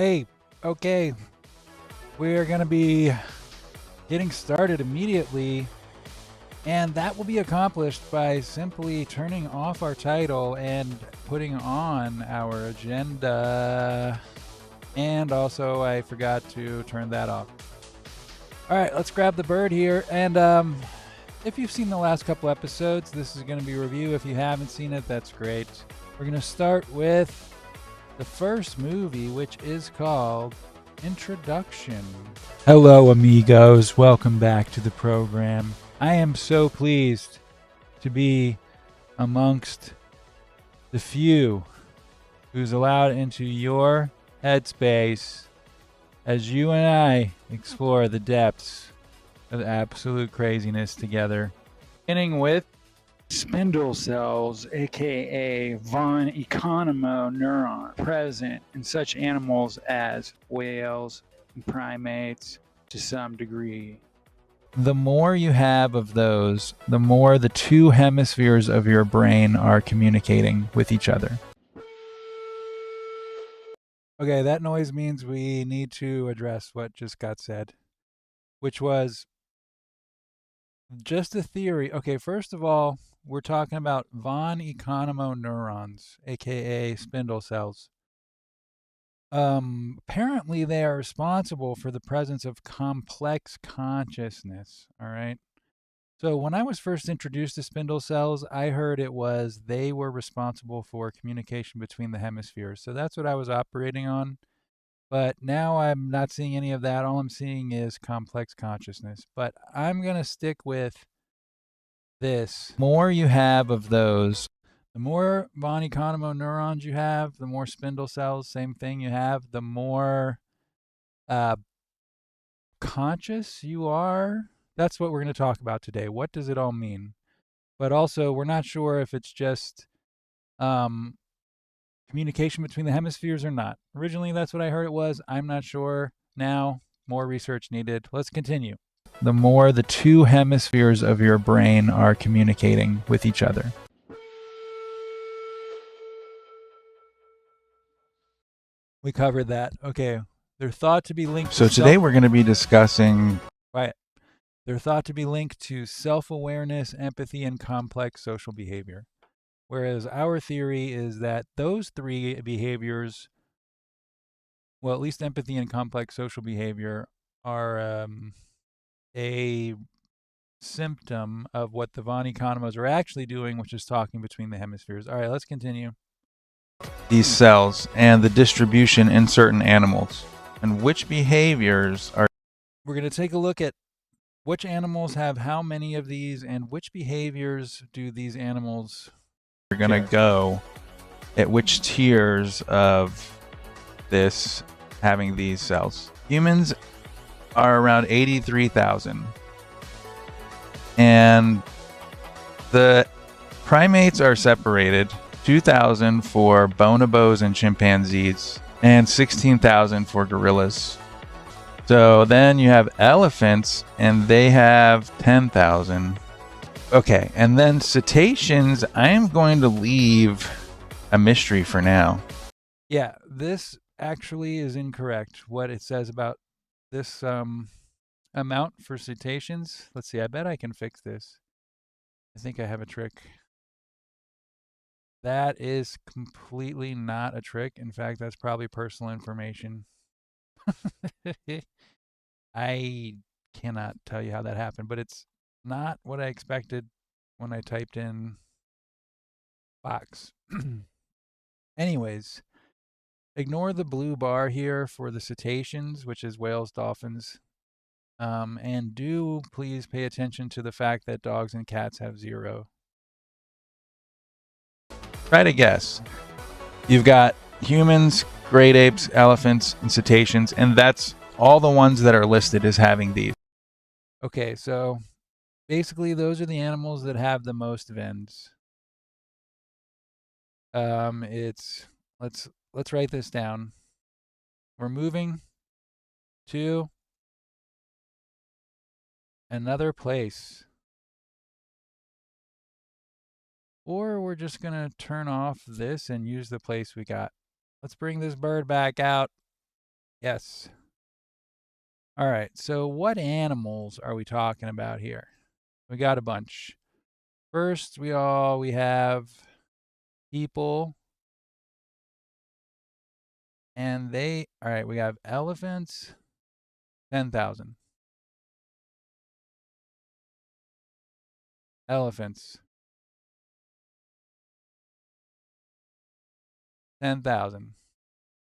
Hey, okay, we're going to be getting started immediately, and that will be accomplished by simply turning off our title and putting on our agenda. And also, I forgot to turn that off. All right, let's grab the bird here. And if you've seen the last couple episodes, this is going to be a review. If you haven't seen it, that's great. We're going to start with the first movie, which is called Introduction. Hello, amigos. Welcome back to the program. I am so pleased to be amongst the few who's allowed into your headspace as you and I explore the depths of absolute craziness together. Beginning with spindle cells, aka von Economo neuron, present in such animals as whales and primates to some degree. The more you have of those, the more the two hemispheres of your brain are communicating with each other. Okay, that noise means we need to address what just got said, which was just a theory. Okay, first of all, we're talking about von Economo neurons, aka spindle cells. Apparently they are responsible for the presence of complex consciousness. All right. So when I was first introduced to spindle cells, I heard it was they were responsible for communication between the hemispheres. So that's what I was operating on. But now I'm not seeing any of that. All I'm seeing is complex consciousness. But I'm going to stick with this. The more you have of those, the more von Economo neurons you have, the more spindle cells, same thing you have, the more uh, conscious you are. That's what we're going to talk about today. What does it all mean? But also, we're not sure if it's just um, communication between the hemispheres or not. Originally, that's what I heard it was. I'm not sure. Now, more research needed. Let's continue. The more the two hemispheres of your brain are communicating with each other. We covered that. Okay. They're thought to be linked So to today we're going to be discussing Right. They're thought to be linked to self-awareness, empathy, and complex social behavior. Whereas our theory is that those three behaviors, well, at least empathy and complex social behavior, are a symptom of what the von Economos are actually doing, which is talking between the hemispheres. All right, let's continue. these cells and the distribution in certain animals and which behaviors are. We're going to take a look at which animals have how many of these and which behaviors do these animals Going to go at which tiers of this having these cells. Humans are around 83,000. And the primates are separated 2,000 for bonobos and chimpanzees and 16,000 for gorillas. So then you have elephants and they have 10,000. Okay, and then cetaceans, I am going to leave a mystery for now. Yeah, this actually is incorrect. What it says about this amount for cetaceans. Let's see, I bet I can fix this. I think I have a trick. That is completely not a trick. In fact, that's probably personal information. I cannot tell you how that happened, but it's not what I expected when I typed in box. Anyways, ignore the blue bar here for the cetaceans, which is whales, dolphins. And do please pay attention to the fact that dogs and cats have 0. Try to guess. You've got humans, great apes, elephants, and cetaceans, and that's all the ones that are listed as having these. Okay, so basically those are the animals that have the most vens. It's let's write this down. We're moving to another place. Or we're just going to turn off this and use the place we got. Let's bring this bird back out. Yes. All right. So what animals are we talking about here? We got a bunch. First, we have people, and all right, we have elephants, 10,000. Elephants, 10,000.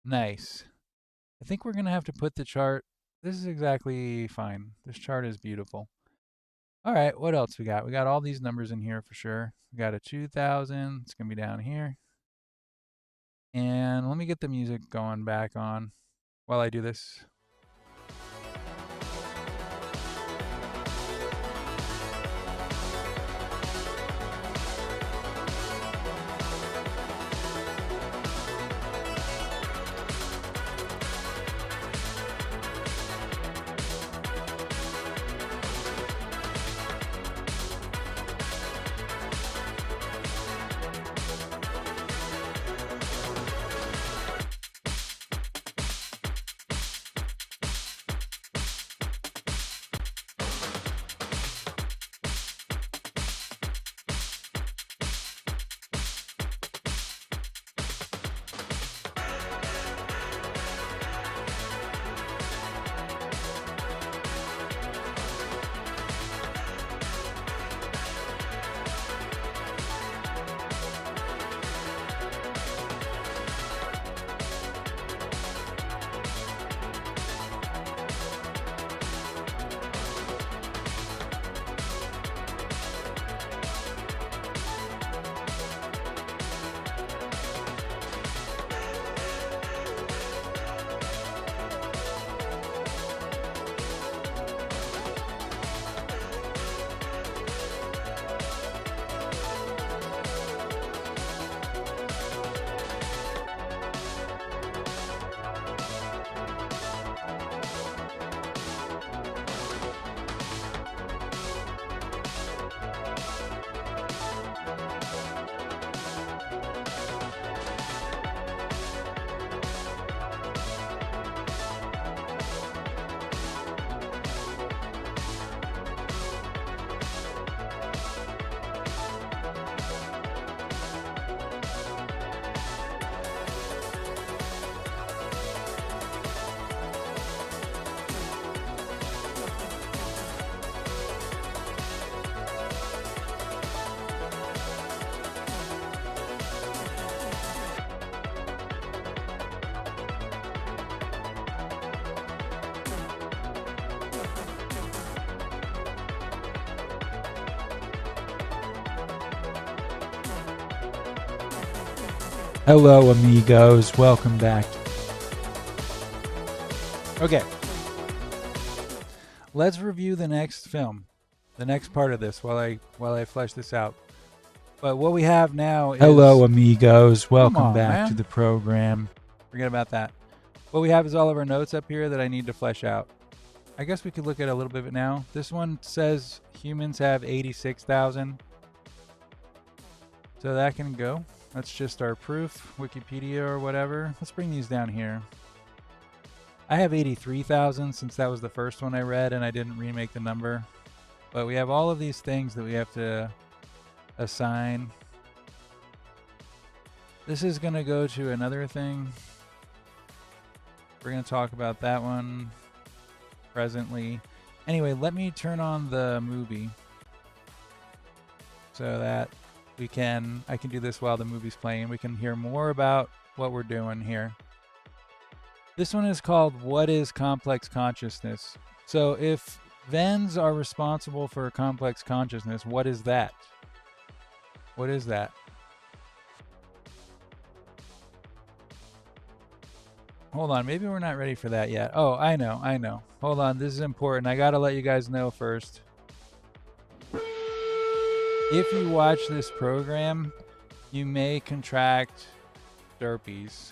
Nice. I think we're going to have to put the chart. This is exactly fine. This chart is beautiful. All right, what else we got? We got all these numbers in here for sure. We got a 2,000. It's going to be down here. And let me get the music going back on while I do this. Hello, amigos. Welcome back. Okay. Let's review the next film, the next part of this while I flesh this out. But what we have now is Hello, amigos. Welcome on, back to man. the program. Forget about that. What we have is all of our notes up here that I need to flesh out. I guess we could look at a little bit of it now. This one says humans have 86,000. So that can go. That's just our proof, Wikipedia or whatever. Let's bring these down here. I have 83,000 since that was the first one I read and I didn't remake the number. But we have all of these things that we have to assign. This is going to go to another thing. We're going to talk about that one presently. Anyway, let me turn on the movie so that I can do this while the movie's playing. We can hear more about what we're doing here. This one is called What is Complex Consciousness? So if Vens are responsible for complex consciousness, what is that? What is that? Hold on, maybe we're not ready for that yet. Oh, I know. Hold on, this is important. I gotta let you guys know first. If you watch this program, you may contract derpies.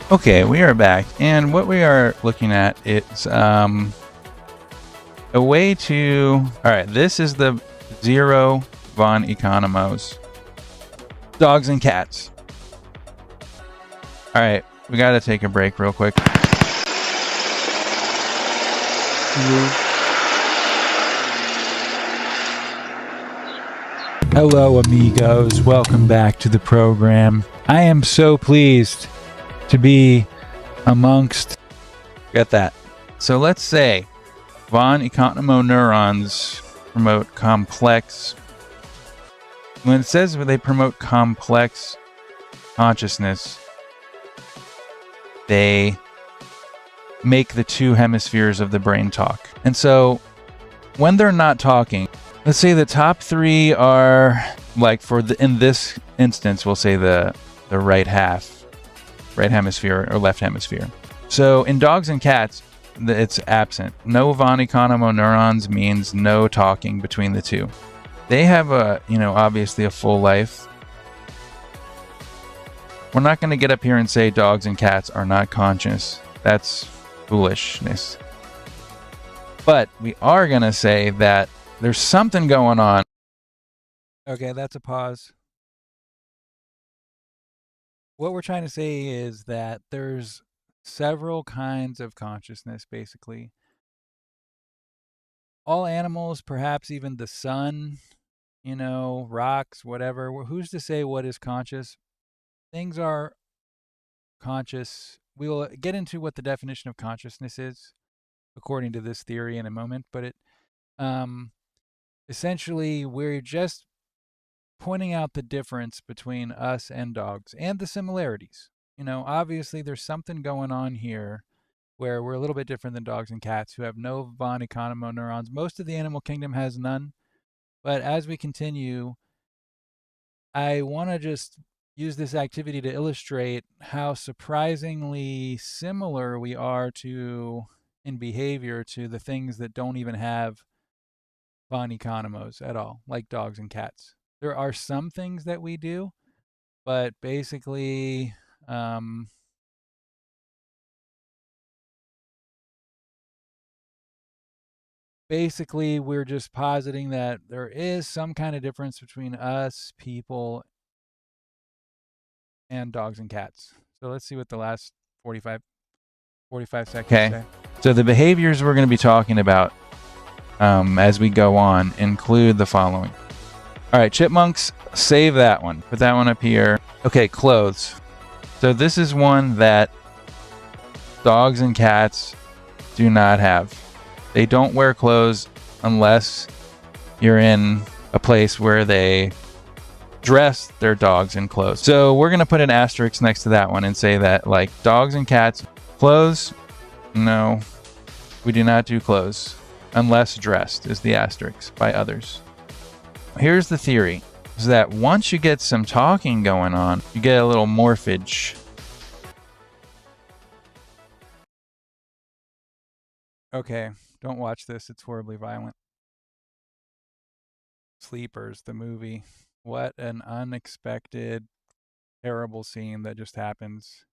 Okay, we are back, and what we are looking at is a way to. All right, this is the 0 von Economos. Dogs and cats. All right, we got to take a break real quick. Hello, amigos. Welcome back to the program. I am so pleased to be amongst. Get that. So let's say von Economo neurons promote complex. When it says they promote complex consciousness, they make the two hemispheres of the brain talk. And so when they're not talking, let's say the top three are like in this instance, we'll say the right hemisphere or left hemisphere. So in dogs and cats, it's absent. No von Economo neurons means no talking between the two. They have obviously a full life. We're not going to get up here and say dogs and cats are not conscious. That's foolishness. But we are going to say that there's something going on. Okay, that's a pause. What we're trying to say is that there's several kinds of consciousness, basically. All animals, perhaps even the sun, rocks, whatever. Who's to say what is conscious? Things are conscious. We'll get into what the definition of consciousness is, according to this theory, in a moment. But essentially, we're just pointing out the difference between us and dogs and the similarities. Obviously there's something going on here where we're a little bit different than dogs and cats who have no von Economo neurons. Most of the animal kingdom has none. But as we continue, I want to just use this activity to illustrate how surprisingly similar we are in behavior to the things that don't even have von Economos at all, like dogs and cats. There are some things that we do, but basically, we're just positing that there is some kind of difference between us, people, and dogs and cats. So let's see what the last 45 seconds say. So the behaviors we're going to be talking about as we go on include the following. All right, chipmunks, save that one. Put that one up here. Okay, clothes. So this is one that dogs and cats do not have. They don't wear clothes unless you're in a place where they dress their dogs in clothes. So we're going to put an asterisk next to that one and say that, like, dogs and cats, clothes, no, we do not do clothes unless dressed is the asterisk by others. Here's the theory, is that once you get some talking going on, you get a little morphage. Okay, don't watch this. It's horribly violent. Sleepers, the movie. What an unexpected, terrible scene that just happens.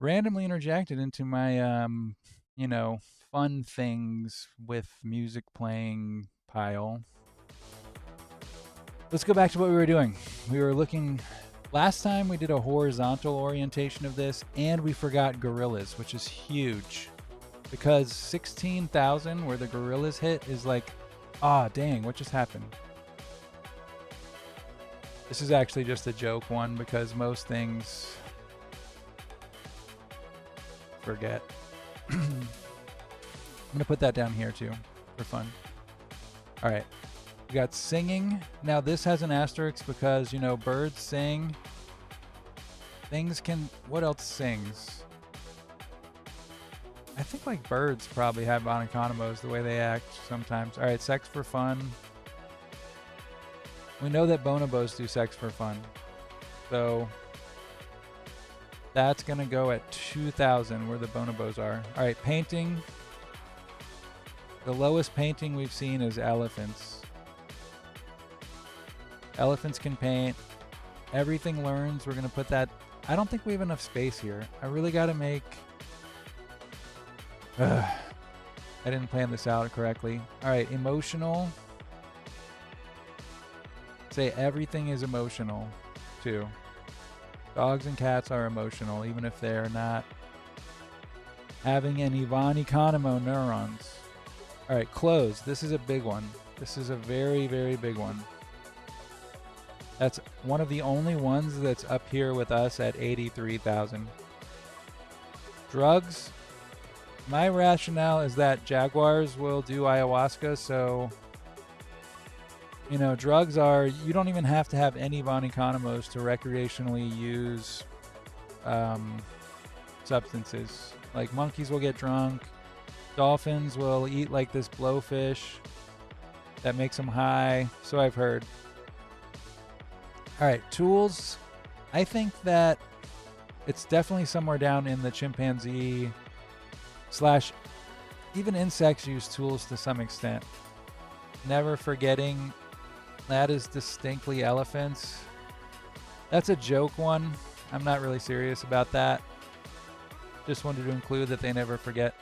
Randomly interjected into my, fun things with music playing pile. Let's go back to what we were doing. We were looking. Last time we did a horizontal orientation of this, and we forgot gorillas, which is huge. Because 16,000, where the gorillas hit, is like, dang, what just happened? This is actually just a joke one, because most things forget. I'm going to put that down here too, for fun. All right. We got singing. Now this has an asterisk because, birds sing. Things can... What else sings? I think like birds probably have von Economos the way they act sometimes. All right, sex for fun. We know that bonobos do sex for fun. So that's going to go at 2,000 where the bonobos are. All right, painting. The lowest painting we've seen is elephants. Elephants can paint. Everything learns. We're going to put that I don't think we have enough space here. I really got to make... I didn't plan this out correctly. All right, emotional. Say everything is emotional, too. Dogs and cats are emotional, even if they're not having any von Economo neurons. All right, clothes. This is a big one. This is a very, very big one. That's one of the only ones that's up here with us at 83,000. Drugs. My rationale is that jaguars will do ayahuasca, so, you know, drugs are, you don't even have to have any von Economos to recreationally use substances. Like monkeys will get drunk, dolphins will eat like this blowfish that makes them high, so I've heard. All right, tools. I think that it's definitely somewhere down in the chimpanzee / even insects use tools to some extent. Never forgetting that is distinctly elephants. That's a joke one. I'm not really serious about that. Just wanted to include that they never forget.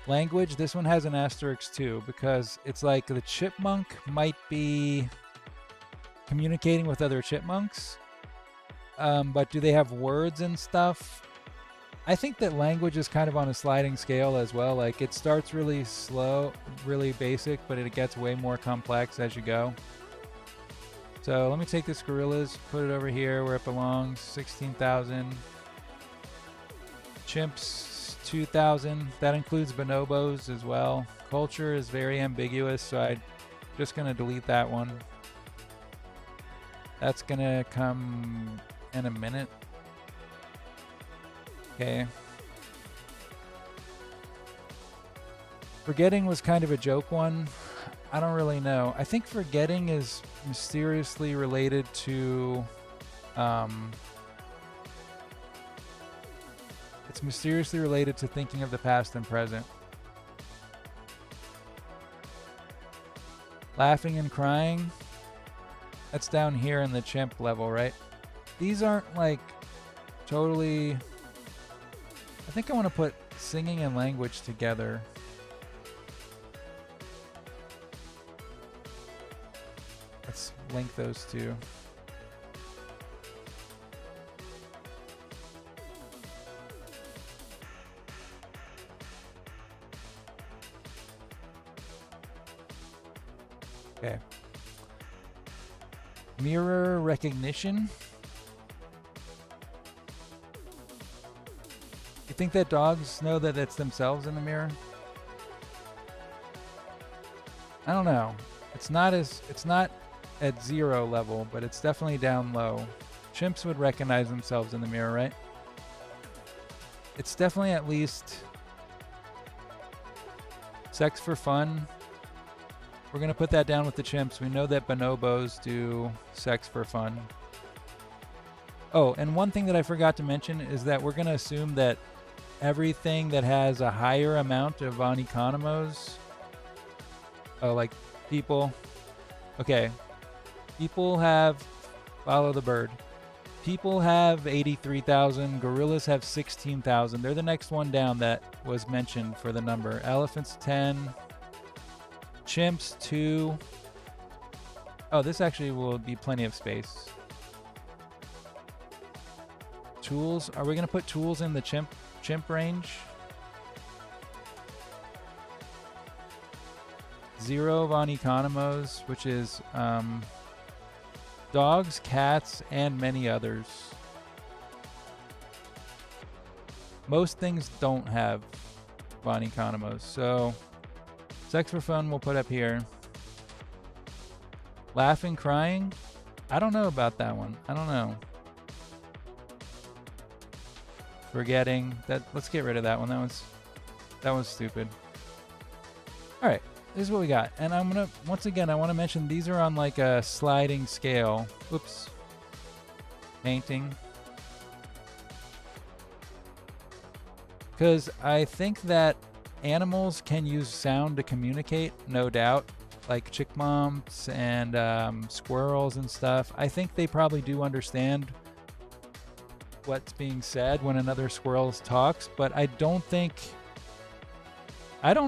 Language, this one has an asterisk too, because it's like the chipmunk might be communicating with other chipmunks, but do they have words and stuff? I think that language is kind of on a sliding scale as well. Like it starts really slow, really basic, but it gets way more complex as you go. So let me take this gorillas, put it over here where it belongs, 16,000. Chimps, 2,000. That includes bonobos as well. Culture is very ambiguous, so I'm just going to delete that one. That's going to come in a minute. Okay. Forgetting was kind of a joke one. I don't really know. I think forgetting is mysteriously related to... it's mysteriously related to thinking of the past and present. Laughing and crying. That's down here in the chimp level, right? These aren't like totally... I think I want to put singing and language together. Let's link those two. Okay. Mirror recognition. You think that dogs know that it's themselves in the mirror? I don't know. It's not at 0 level, but it's definitely down low. Chimps would recognize themselves in the mirror, right? It's definitely at least sex for fun. We're going to put that down with the chimps. We know that bonobos do sex for fun. Oh, and one thing that I forgot to mention is that we're going to assume that everything that has a higher amount of von Economos, like people. Okay. People have, follow the bird. People have 83,000. Gorillas have 16,000. They're the next one down that was mentioned for the number. Elephants 10. Chimps 2. Oh, this actually will be plenty of space. Tools. Are we going to put tools in the chimp range? 0 von Economos, which is dogs, cats, and many others. Most things don't have von Economos, so sex for fun we'll put up here. Laughing, crying. I don't know about that one. I don't know. Forgetting that. Let's get rid of that one. That was stupid. All right. This is what we got. And I'm going to, once again, I want to mention these are on like a sliding scale. Oops. Painting. Because I think that animals can use sound to communicate, no doubt. Like chickmoms and squirrels and stuff. I think they probably do understand what's being said when another squirrel talks, but I don't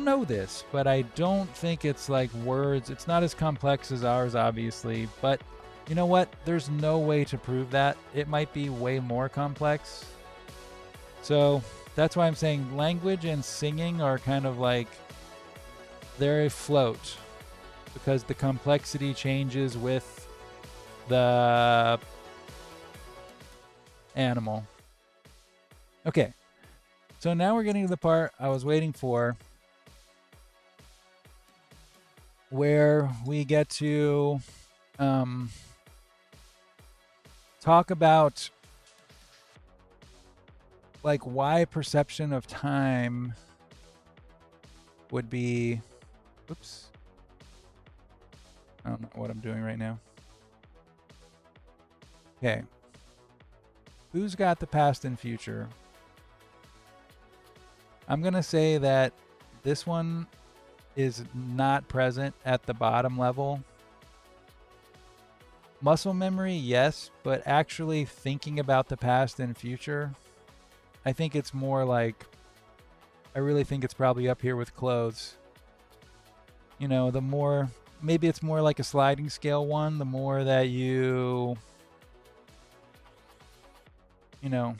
know this, but I don't think it's like words. It's not as complex as ours, obviously, but you know what? There's no way to prove that. It might be way more complex. So that's why I'm saying language and singing are kind of like they're afloat because the complexity changes with the animal. Okay, so now we're getting to the part I was waiting for, where we get to talk about like why perception of time would be, oops, I don't know what I'm doing right now. Okay, who's got the past and future? I'm gonna say that this one is not present at the bottom level. Muscle memory, yes, but actually thinking about the past and future, I think it's more like, I really think it's probably up here with clothes. You know, the more, maybe it's more like a sliding scale one, the more that you know,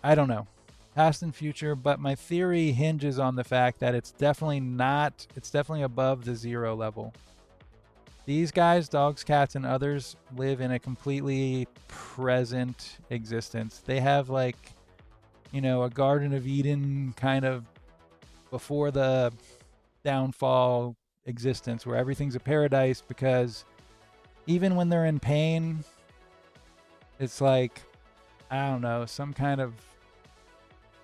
I don't know. Past and future, but my theory hinges on the fact that it's definitely above the 0 level. These guys, dogs, cats, and others, live in a completely present existence. They have like, you know, a Garden of Eden kind of before the downfall existence where everything's a paradise, because even when they're in pain, it's like, I don't know, some kind of,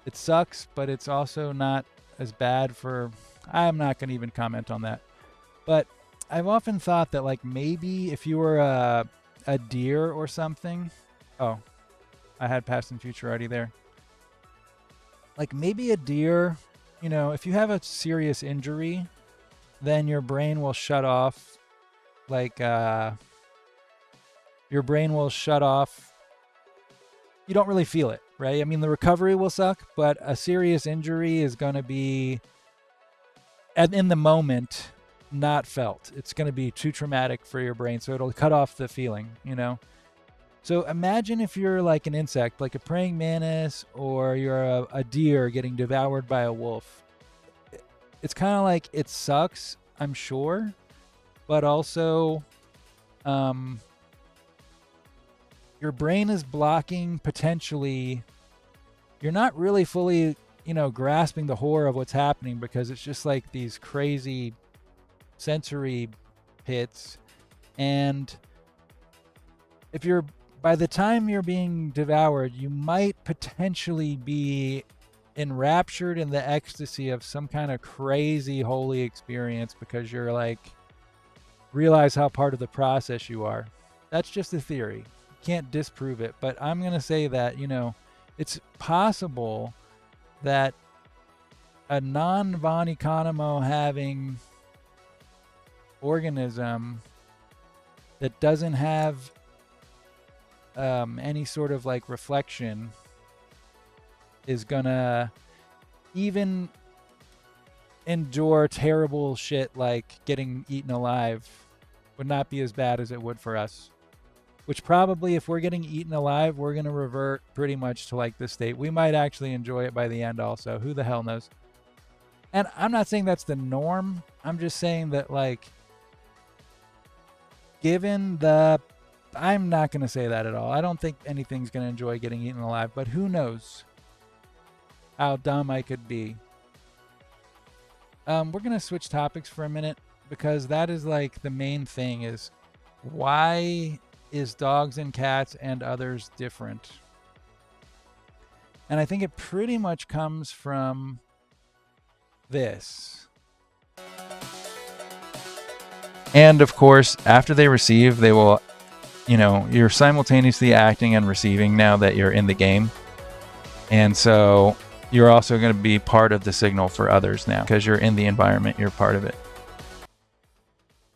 it sucks, but it's also not as bad for, I'm not going to even comment on that. But I've often thought that like maybe if you were a deer or something, oh, I had past and future already there. Like maybe a deer, you know, if you have a serious injury, then your brain will shut off, like your brain will shut off. You don't really feel it, right? I mean, the recovery will suck, but a serious injury is going to be, in the moment, not felt. It's going to be too traumatic for your brain, so it'll cut off the feeling, you know? So imagine if you're like an insect, like a praying mantis, or you're a deer getting devoured by a wolf. It's kind of like, it sucks, I'm sure, but also your brain is blocking potentially, you're not really fully, you know, grasping the horror of what's happening, because it's just like these crazy sensory hits. And if you're, by the time you're being devoured, you might potentially be enraptured in the ecstasy of some kind of crazy holy experience, because you're like, realize how part of the process you are. That's just a theory. Can't disprove it, but I'm going to say that, you know, it's possible that a non-von economo having organism that doesn't have any sort of like reflection is gonna even endure terrible shit like getting eaten alive, would not be as bad as it would for us. Which probably, if we're getting eaten alive, we're going to revert pretty much to like this state. We might actually enjoy it by the end also. Who the hell knows? And I'm not saying that's the norm. I'm just saying that, like, given the, I'm not going to say that at all. I don't think anything's going to enjoy getting eaten alive, but who knows how dumb I could be. We're going to switch topics for a minute, because that is like the main thing, is why is dogs and cats and others different? And I think it pretty much comes from this. And of course, after they receive, they will, you know, you're simultaneously acting and receiving now that you're in the game. And so you're also going to be part of the signal for others now, because you're in the environment, you're part of it.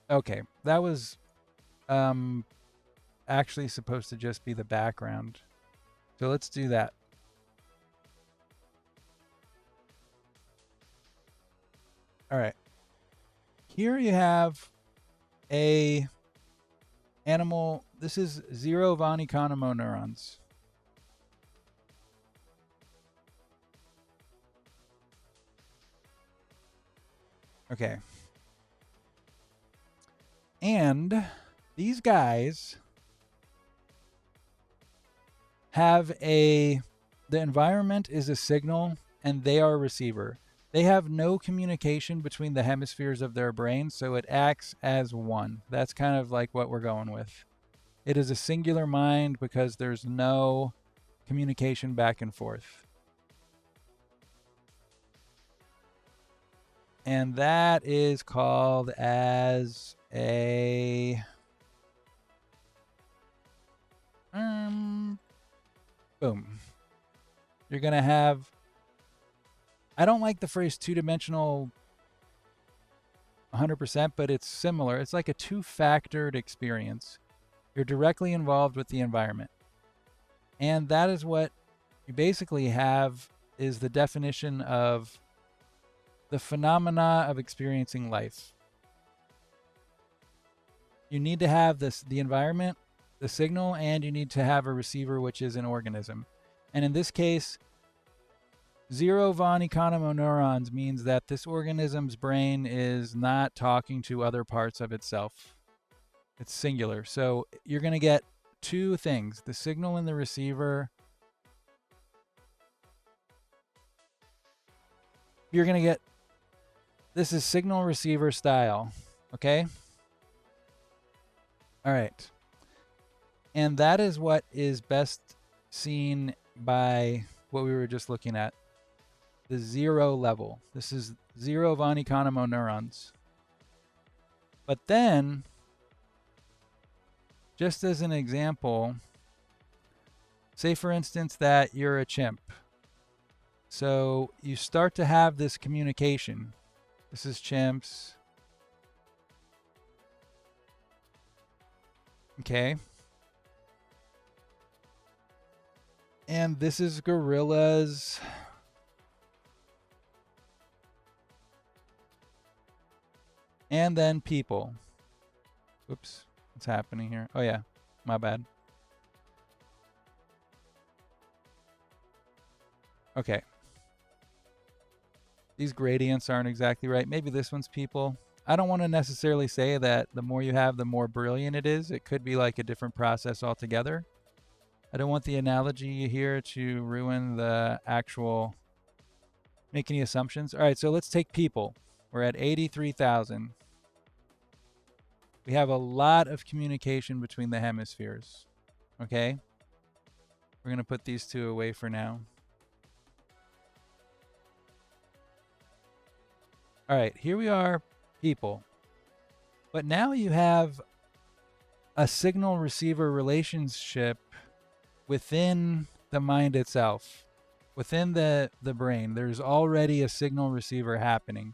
Okay, that was actually supposed to just be the background. So let's do that. All right. Here you have a animal. This is 0 von Economo neurons. Okay. And these guys have the environment is a signal and they are a receiver. They have no communication between the hemispheres of their brain, so it acts as one. That's kind of like what we're going with. It is a singular mind because there's no communication back and forth. And that is called as a boom. You're going to have, I don't like the phrase two-dimensional 100%, but it's similar. It's like a two-factored experience. You're directly involved with the environment. And that is what you basically have is the definition of the phenomena of experiencing life. You need to have the environment, the signal, and you need to have a receiver, which is an organism. And in this case, 0 von Economo neurons means that this organism's brain is not talking to other parts of itself. It's singular. So you're going to get two things, the signal and the receiver. You're going to get, this is signal receiver style. Okay? All right. And that is what is best seen by what we were just looking at. The 0 level. This is 0 von Economo neurons. But then, just as an example, say for instance that you're a chimp. So you start to have this communication. This is chimps. Okay. And this is gorillas. And then people. Oops. What's happening here? Oh, yeah. My bad. Okay. These gradients aren't exactly right. Maybe this one's people. I don't want to necessarily say that the more you have, the more brilliant it is. It could be like a different process altogether. I don't want the analogy here to ruin the actual, make any assumptions. All right, so let's take people. We're at 83,000. We have a lot of communication between the hemispheres. Okay? We're going to put these two away for now. All right, here we are, people. But now you have a signal receiver relationship within the mind itself, within the brain. There's already a signal receiver happening.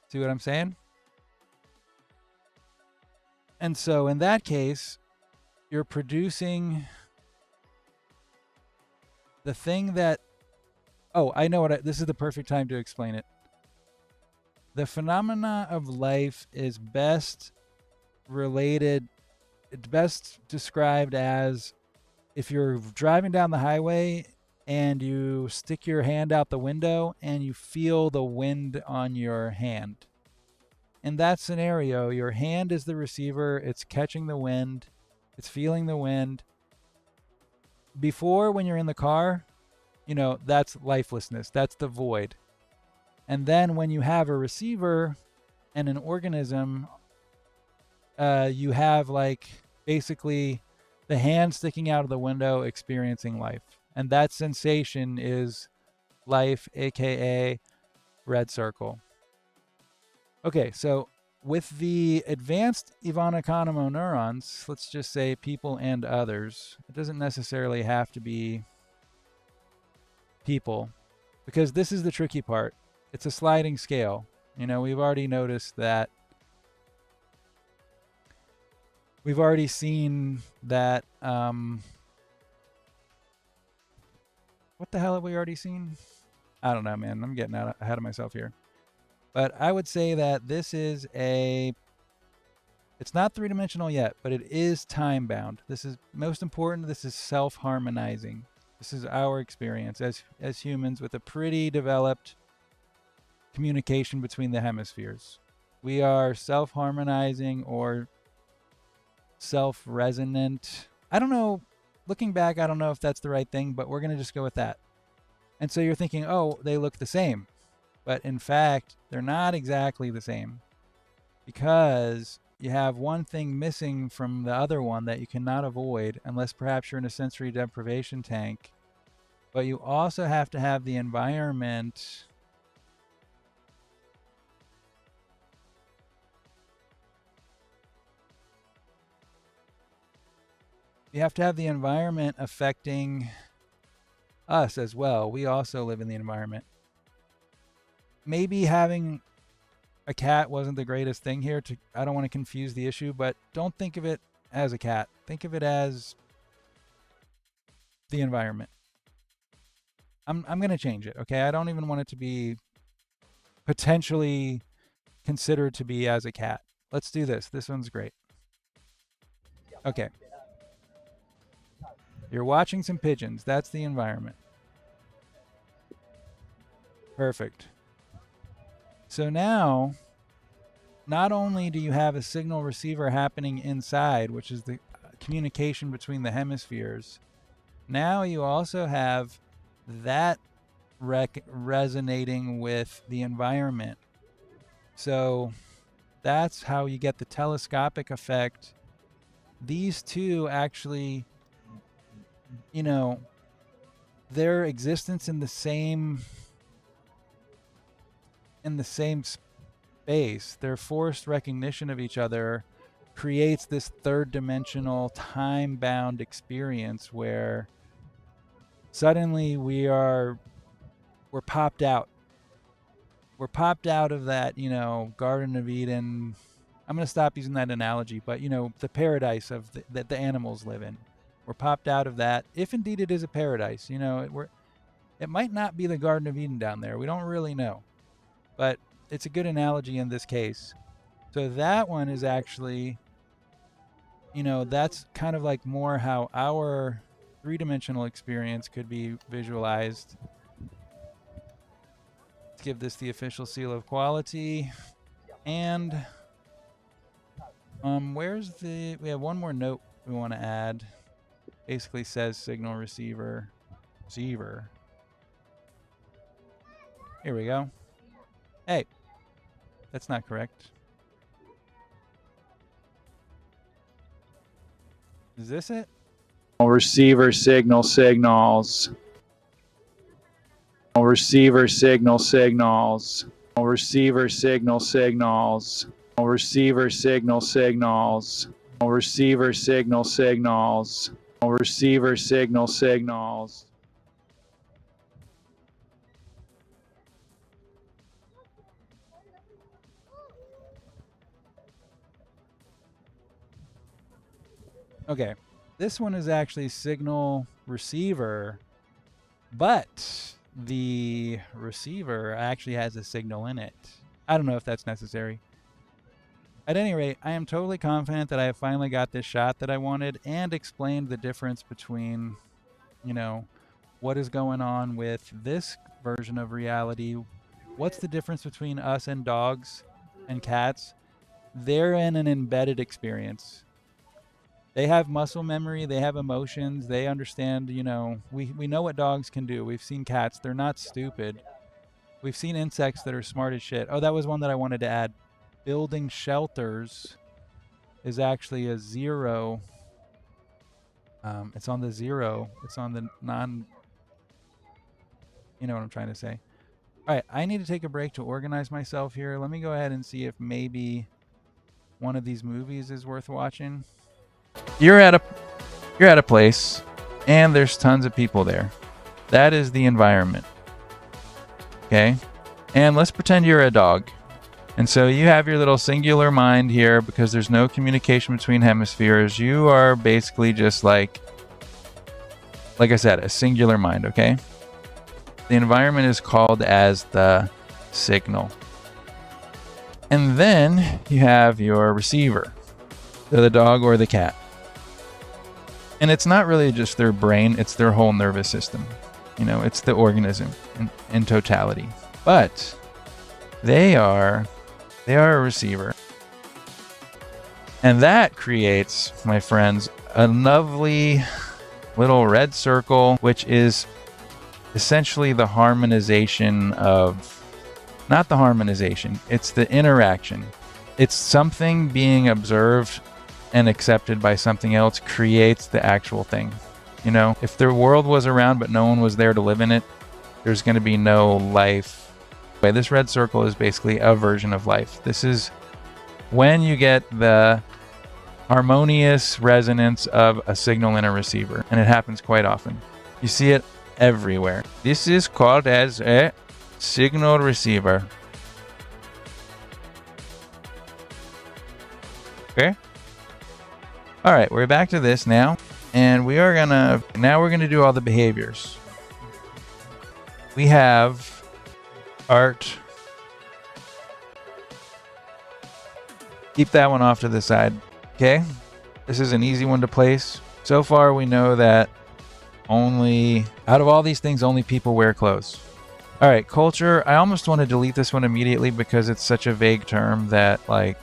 See what I'm saying? And so in that case, you're producing the thing that, oh, I know this is the perfect time to explain it. The phenomena of life is best related, it's best described as if you're driving down the highway and you stick your hand out the window and you feel the wind on your hand. In that scenario, your hand is the receiver, it's catching the wind, it's feeling the wind. Before, when you're in the car, you know, that's lifelessness, that's the void. And then when you have a receiver and an organism, you have like basically the hand sticking out of the window experiencing life. And that sensation is life, aka red circle. Okay, so with the advanced von Economo neurons, let's just say people and others, it doesn't necessarily have to be people, because this is the tricky part. It's a sliding scale. You know, we've already noticed that. We've already seen that what the hell have we already seen? I don't know, man. I'm getting ahead of myself here. But I would say that this is it's not three-dimensional yet, but it is time-bound. This is most important. This is self-harmonizing. This is our experience as humans with a pretty developed communication between the hemispheres. We are self-harmonizing or self-resonant. I don't know. Looking back, I don't know if that's the right thing, but we're going to just go with that. And so you're thinking, oh, they look the same. But in fact, they're not exactly the same, because you have one thing missing from the other one that you cannot avoid unless perhaps you're in a sensory deprivation tank. But you also have to have the environment affecting us as well. We also live in the environment. Maybe having a cat wasn't the greatest thing here. I don't want to confuse the issue, but don't think of it as a cat. Think of it as the environment. I'm going to change it, okay? I don't even want it to be potentially considered to be as a cat. Let's do this. This one's great. Okay. You're watching some pigeons. That's the environment. Perfect. So now, not only do you have a signal receiver happening inside, which is the communication between the hemispheres, now you also have that resonating with the environment. So that's how you get the telescopic effect. These two actually, their existence in the same space, their forced recognition of each other creates this third dimensional time-bound experience where suddenly we're popped out. We're popped out of that, Garden of Eden. I'm going to stop using that analogy, but the paradise of that the animals live in. We're popped out of that, if indeed it is a paradise. It might not be the Garden of Eden down there. We don't really know. But it's a good analogy in this case. So that one is actually, that's kind of like more how our three-dimensional experience could be visualized. Let's give this the official seal of quality. And we have one more note we want to add. Basically says signal receiver. Here we go. Hey, that's not correct. Is this it? Receiver signals. Receiver signals. Receiver signals. Receiver signals. Receiver signals. Receiver signals. Okay, this one is actually signal receiver, but the receiver actually has a signal in it. I don't know if that's necessary. At any rate, I am totally confident that I have finally got this shot that I wanted and explained the difference between, what is going on with this version of reality. What's the difference between us and dogs and cats? They're in an embedded experience. They have muscle memory, they have emotions, they understand, we know what dogs can do. We've seen cats, they're not stupid. We've seen insects that are smart as shit. Oh, that was one that I wanted to add. Building shelters is actually a 0. It's on the 0. It's on the non... You know what I'm trying to say. All right, I need to take a break to organize myself here. Let me go ahead and see if maybe one of these movies is worth watching. You're at a place and there's tons of people there. That is the environment. Okay? And let's pretend you're a dog. And so you have your little singular mind here because there's no communication between hemispheres. You are basically just like I said, a singular mind, okay? The environment is called as the signal. And then you have your receiver, so the dog or the cat. And it's not really just their brain, it's their whole nervous system. It's the organism in totality. But they are a receiver. And that creates, my friends, a lovely little red circle, which is essentially the harmonization of, not the harmonization, it's the interaction. It's something being observed and accepted by something else creates the actual thing. If the world was around but no one was there to live in it, there's going to be no life. But this red circle is basically a version of life. This is when you get the harmonious resonance of a signal in a receiver, and it happens quite often. You see it everywhere. This is called as a signal receiver. Okay? All right, we're back to this now, and we're gonna do all the behaviors. We have art. Keep that one off to the side. Okay, this is an easy one to place. So far, we know that out of all these things, only people wear clothes. All right, culture. I almost want to delete this one immediately because it's such a vague term that, I'm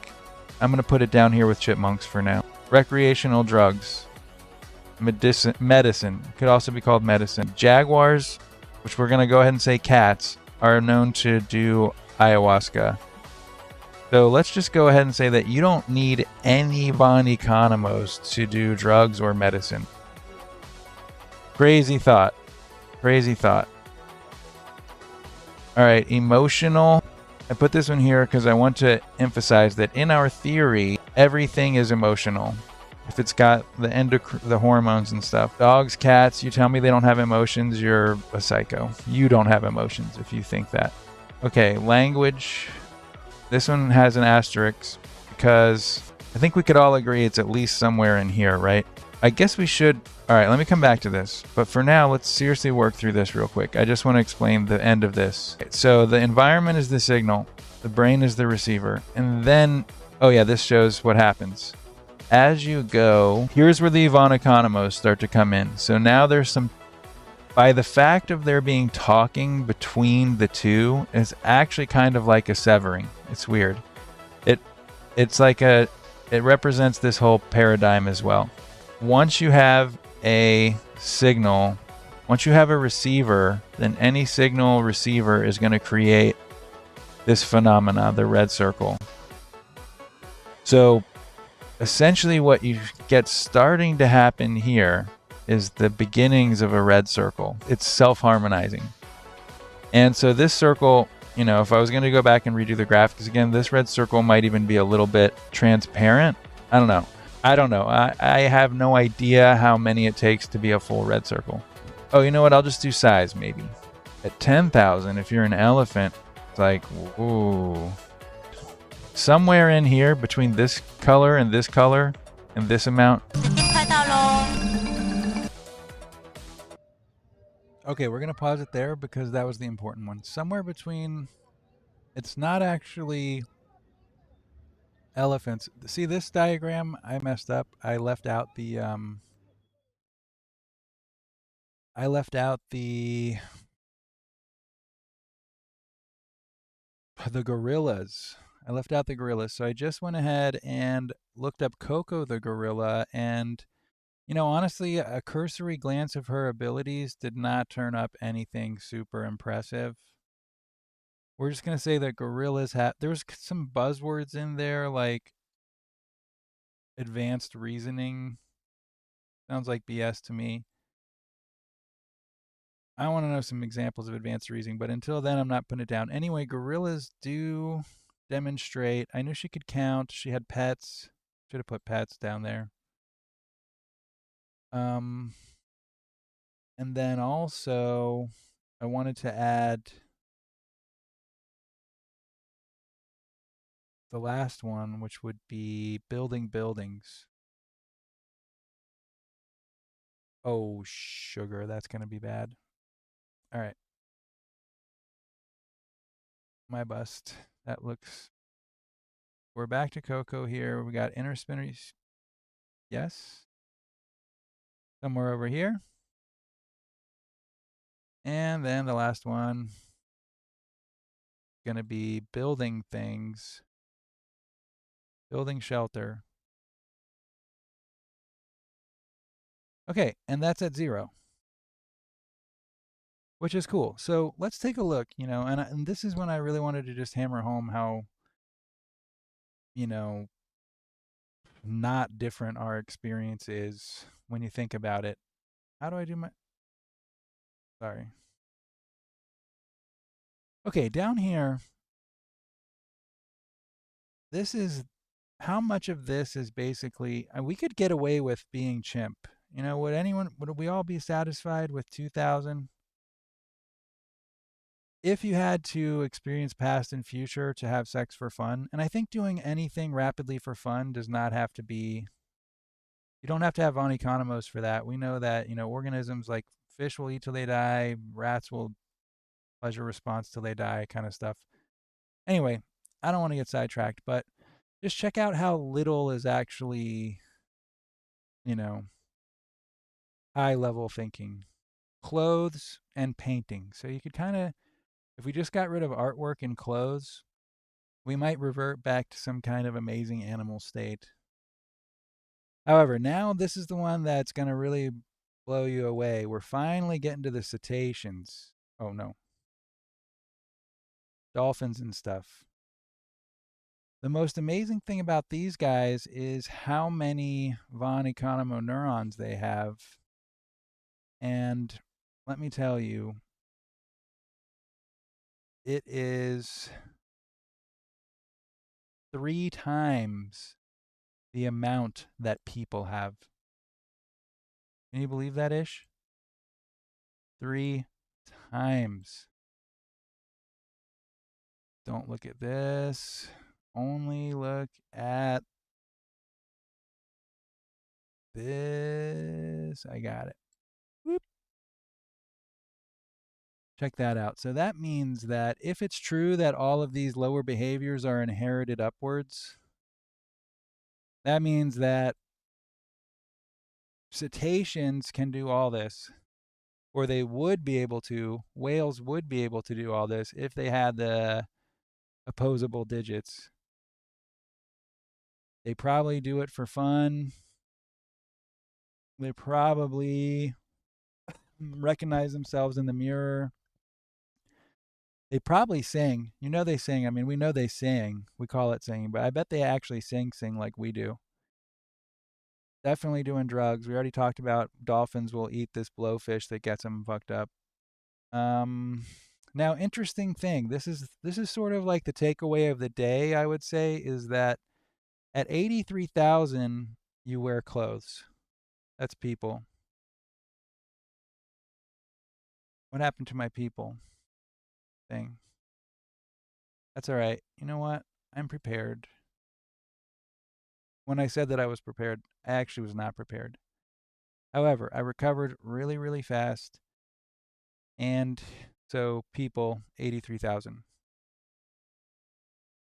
going to put it down here with chipmunks for now. Recreational drugs. Medicine. Could also be called medicine. Jaguars, which we're going to go ahead and say cats, are known to do ayahuasca. So let's just go ahead and say that you don't need any Bon Economos to do drugs or medicine. Crazy thought. All right, emotional. I put this one here because I want to emphasize that in our theory, everything is emotional. If it's got the hormones and stuff. Dogs, cats, you tell me they don't have emotions, you're a psycho. You don't have emotions if you think that. Okay, language. This one has an asterisk because I think we could all agree it's at least somewhere in here, right? I guess we should. All right, let me come back to this. But for now, let's seriously work through this real quick. I just want to explain the end of this. So the environment is the signal. The brain is the receiver. And then, oh yeah, this shows what happens. As you go, here's where the Von Economos start to come in. So now there's some, by the fact of there being talking between the two, it's actually kind of like a severing. It's weird. It's like it represents this whole paradigm as well. Once you have a signal, once you have a receiver, then any signal receiver is going to create this phenomena, the red circle. So essentially what you get starting to happen here is the beginnings of a red circle. It's self-harmonizing. And so this circle, if I was going to go back and redo the graphics again, this red circle might even be a little bit transparent. I don't know. I have no idea how many it takes to be a full red circle. Oh, you know what? I'll just do size maybe. At 10,000, if you're an elephant, it's like, ooh. Somewhere in here between this color and this amount. Okay, we're going to pause it there because that was the important one. Somewhere between, it's not actually elephants. See this diagram? I messed up. I left out the gorillas. I left out the gorillas. So I just went ahead and looked up Coco the gorilla, and honestly, a cursory glance of her abilities did not turn up anything super impressive. We're just going to say that gorillas have, there was some buzzwords in there like advanced reasoning. Sounds like BS to me. I want to know some examples of advanced reasoning, but until then, I'm not putting it down. Anyway, gorillas do demonstrate. I knew she could count. She had pets. Should have put pets down there. And then also, I wanted to add the last one, which would be building buildings. Oh, sugar. That's going to be bad. All right. my bust. That looks. We're back to Coco here. We got inner spinners. Yes. Somewhere over here. And then the last one. Going to be building things. Building shelter. Okay, and that's at 0. Which is cool. So let's take a look, and this is when I really wanted to just hammer home how, you know, not different our experience is when you think about it. How do I do my. Sorry. Okay, down here, this is how much of this is basically. We could get away with being chimp. Would we all be satisfied with 2,000? If you had to experience past and future to have sex for fun, and I think doing anything rapidly for fun does not have to be. You don't have to have von economos for that. We know that, organisms like fish will eat till they die, rats will pleasure response till they die, kind of stuff. Anyway, I don't want to get sidetracked, but just check out how little is actually, you know, high level thinking. Clothes and painting. So you could kind of, if we just got rid of artwork and clothes, we might revert back to some kind of amazing animal state. However, now this is the one that's going to really blow you away. We're finally getting to the cetaceans. Oh, no. Dolphins and stuff. The most amazing thing about these guys is how many von Economo neurons they have. And let me tell you, it is 3 times the amount that people have. Can you believe that, Ish? 3 times. Don't look at this. Only look at this. I got it. Whoop. Check that out. So that means that if it's true that all of these lower behaviors are inherited upwards, that means that cetaceans can do all this, or they would be able to. Whales would be able to do all this if they had the opposable digits. They probably do it for fun. They probably recognize themselves in the mirror. They probably sing. They sing. I mean, we know they sing. We call it singing, but I bet they actually sing like we do. Definitely doing drugs. We already talked about dolphins will eat this blowfish that gets them fucked up. Now, interesting thing. This is sort of like the takeaway of the day, I would say, is that at 83,000, you wear clothes. That's people. What happened to my people thing? That's all right. You know what? I'm prepared. When I said that I was prepared, I actually was not prepared. However, I recovered really, really fast. And so people, 83,000.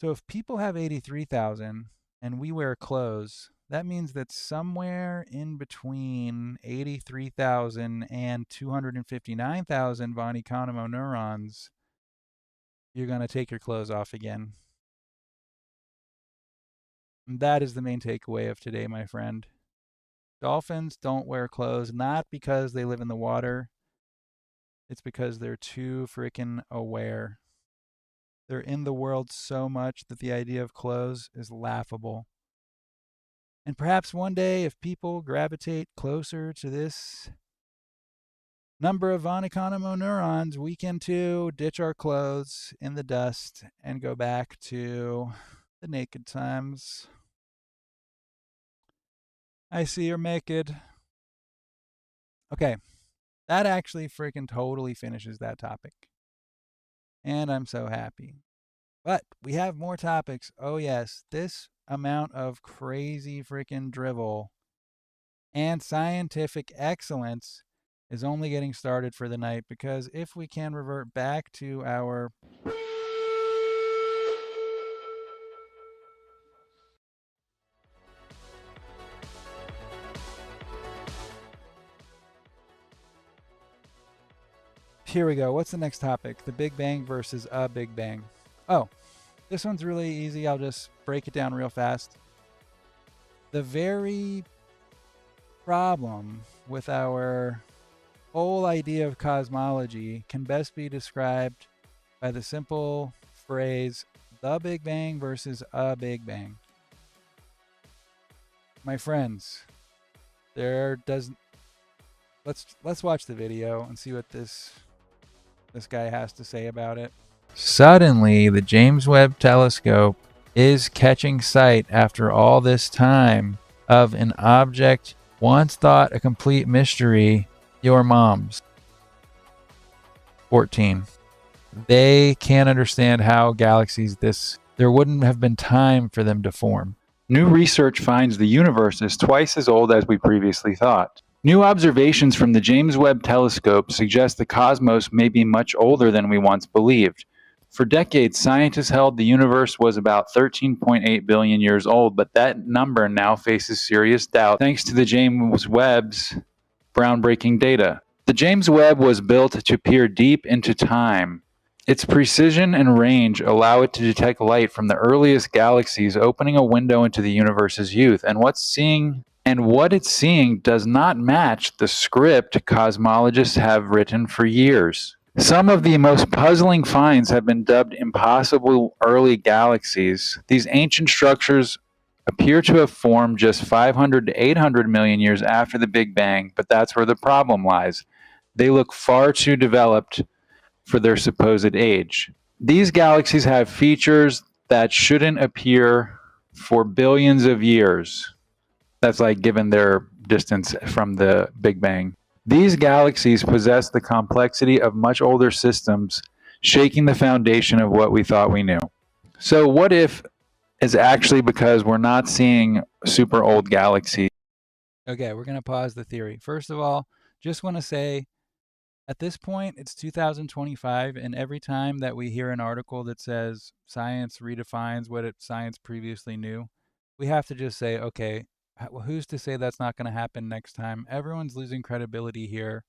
So if people have 83,000 and we wear clothes, that means that somewhere in between 83,000 and 259,000 von Economo neurons, you're going to take your clothes off again. And that is the main takeaway of today, my friend. Dolphins don't wear clothes, not because they live in the water. It's because they're too freaking aware. They're in the world so much that the idea of clothes is laughable. And perhaps one day, if people gravitate closer to this number of von Economo neurons, we can too ditch our clothes in the dust and go back to the naked times. I see you're naked. Okay, that actually freaking totally finishes that topic. And I'm so happy. But we have more topics. Oh, yes, this amount of crazy freaking drivel and scientific excellence is only getting started for the night, because if we can revert back to our here we go. What's the next topic? The Big Bang versus a Big Bang. Oh, this one's really easy. I'll just break it down real fast. The very problem with our whole idea of cosmology can best be described by the simple phrase, the Big Bang versus a Big Bang. My friends, let's watch the video and see what this guy has to say about it. Suddenly, the James Webb Telescope is catching sight after all this time of an object once thought a complete mystery, your mom's. 14. They can't understand how galaxies there wouldn't have been time for them to form. New research finds the universe is twice as old as we previously thought. New observations from the James Webb Telescope suggest the cosmos may be much older than we once believed. For decades, scientists held the universe was about 13.8 billion years old, but that number now faces serious doubt thanks to the James Webb's groundbreaking data. The James Webb was built to peer deep into time. Its precision and range allow it to detect light from the earliest galaxies, opening a window into the universe's youth. And what it's seeing does not match the script cosmologists have written for years. Some of the most puzzling finds have been dubbed impossible early galaxies. These ancient structures appear to have formed just 500 to 800 million years after the Big Bang, but that's where the problem lies. They look far too developed for their supposed age. These galaxies have features that shouldn't appear for billions of years. That's like given their distance from the Big Bang. These galaxies possess the complexity of much older systems, shaking the foundation of what we thought we knew. So what if it's actually because we're not seeing super old galaxies? Okay, we're going to pause the theory. First of all, just want to say, at this point, it's 2025, and every time that we hear an article that says science redefines what science previously knew, we have to just say, okay, who's to say that's not going to happen next time? Everyone's losing credibility here.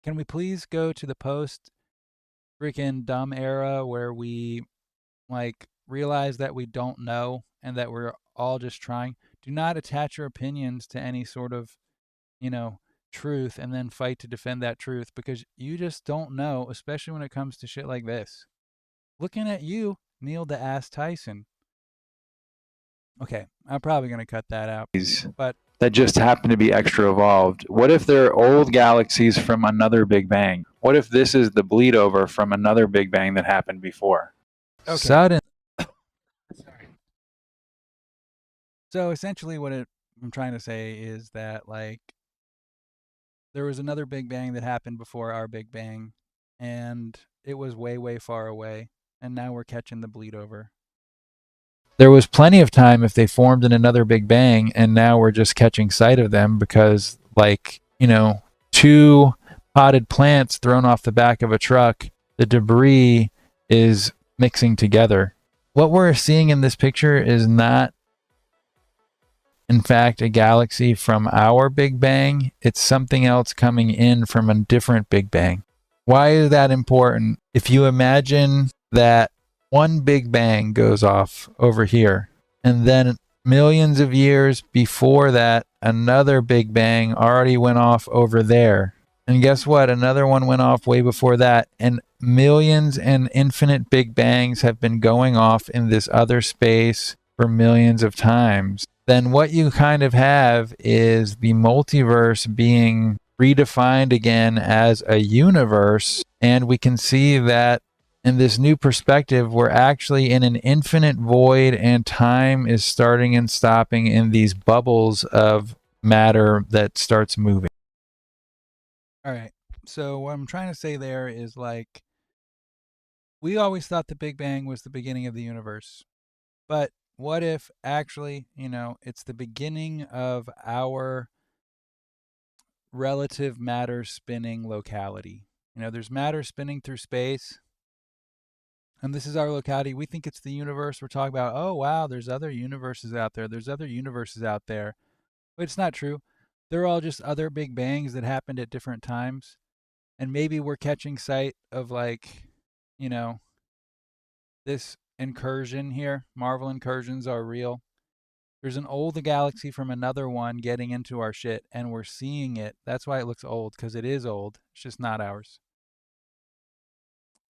Can we please go to the post freaking dumb era where we realize that we don't know and that we're all just trying? Do not attach your opinions to any sort of, truth and then fight to defend that truth, because you just don't know, especially when it comes to shit like this. Looking at you, Neil deGrasse Tyson. Okay, I'm probably going to cut that out. But that just happen to be extra evolved. What if they're old galaxies from another Big Bang? What if this is the bleed over from another Big Bang that happened before? Okay. Sorry. So essentially what I'm trying to say is that there was another Big Bang that happened before our Big Bang, and it was way, way far away, and now we're catching the bleed over. There was plenty of time if they formed in another Big Bang, and now we're just catching sight of them because, two potted plants thrown off the back of a truck, the debris is mixing together. What we're seeing in this picture is not, in fact, a galaxy from our Big Bang. It's something else coming in from a different Big Bang. Why is that important? If you imagine that one Big Bang goes off over here, and then millions of years before that, another Big Bang already went off over there. And guess what? Another one went off way before that. And millions and infinite Big Bangs have been going off in this other space for millions of times. Then what you kind of have is the multiverse being redefined again as a universe. And we can see that in this new perspective, we're actually in an infinite void, and time is starting and stopping in these bubbles of matter that starts moving. All right. So what I'm trying to say there is we always thought the Big Bang was the beginning of the universe. But what if actually, it's the beginning of our relative matter spinning locality? There's matter spinning through space, and this is our locality. We think it's the universe. We're talking about, oh, wow, there's other universes out there. There's other universes out there. But it's not true. They're all just other Big Bangs that happened at different times. And maybe we're catching sight of, like, you know, this incursion here. Marvel incursions are real. There's an old galaxy from another one getting into our shit, and we're seeing it. That's why it looks old, because it is old. It's just not ours.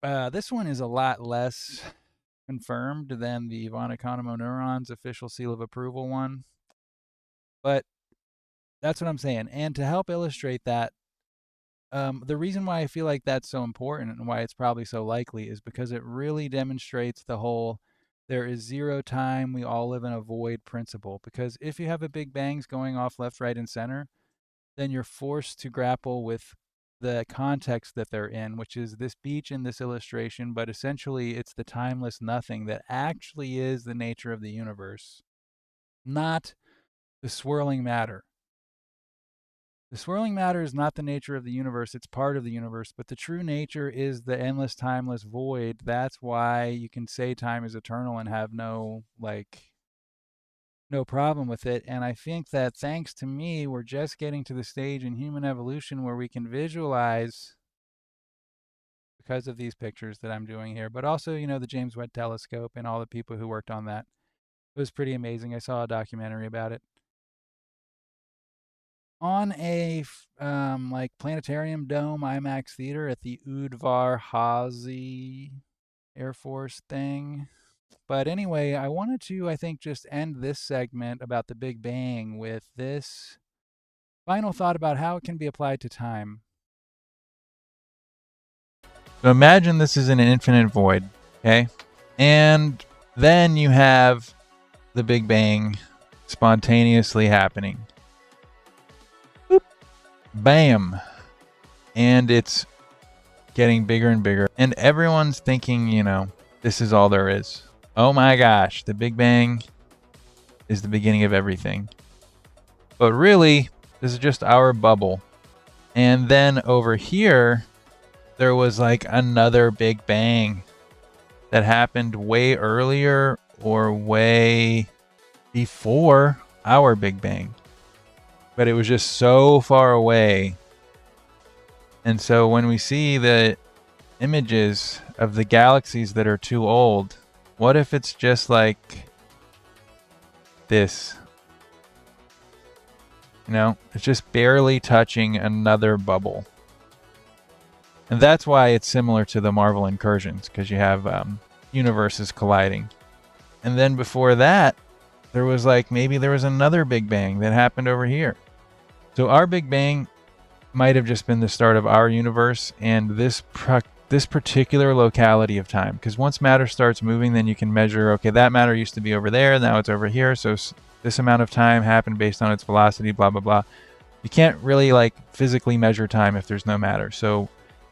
This one is a lot less confirmed than the Von Economo Neurons official seal of approval one. But that's what I'm saying. And to help illustrate that, the reason why I feel like that's so important and why it's probably so likely is because it really demonstrates the whole there is zero time, we all live in a void principle. Because if you have a big bangs going off left, right, and center, then you're forced to grapple with the context that they're in, which is this beach in this illustration, but essentially it's the timeless nothing that actually is the nature of the universe, not the swirling matter. The swirling matter is not the nature of the universe, it's part of the universe, but the true nature is the endless, timeless void. That's why you can say time is eternal and have no problem with it. And I think that thanks to me, we're just getting to the stage in human evolution where we can visualize, because of these pictures that I'm doing here, but also, the James Webb Telescope and all the people who worked on that. It was pretty amazing. I saw a documentary about it. On a planetarium dome IMAX theater at the Udvar Hazy Air Force thing. But anyway, I wanted to, I think, just end this segment about the Big Bang with this final thought about how it can be applied to time. So imagine this is an infinite void, okay? And then you have the Big Bang spontaneously happening. Boop. Bam. And it's getting bigger and bigger. And everyone's thinking, this is all there is. Oh my gosh, the Big Bang is the beginning of everything. But really, this is just our bubble. And then over here, there was like another Big Bang that happened way earlier or way before our Big Bang. But it was just so far away. And so when we see the images of the galaxies that are too old, what if it's just like this? It's just barely touching another bubble. And that's why it's similar to the Marvel incursions, because you have universes colliding. And then before that, there was maybe there was another Big Bang that happened over here. So our Big Bang might have just been the start of our universe and this particular locality of time. Because once matter starts moving, then you can measure, okay, that matter used to be over there, now it's over here, so this amount of time happened based on its velocity, blah, blah, blah. You can't really physically measure time if there's no matter. So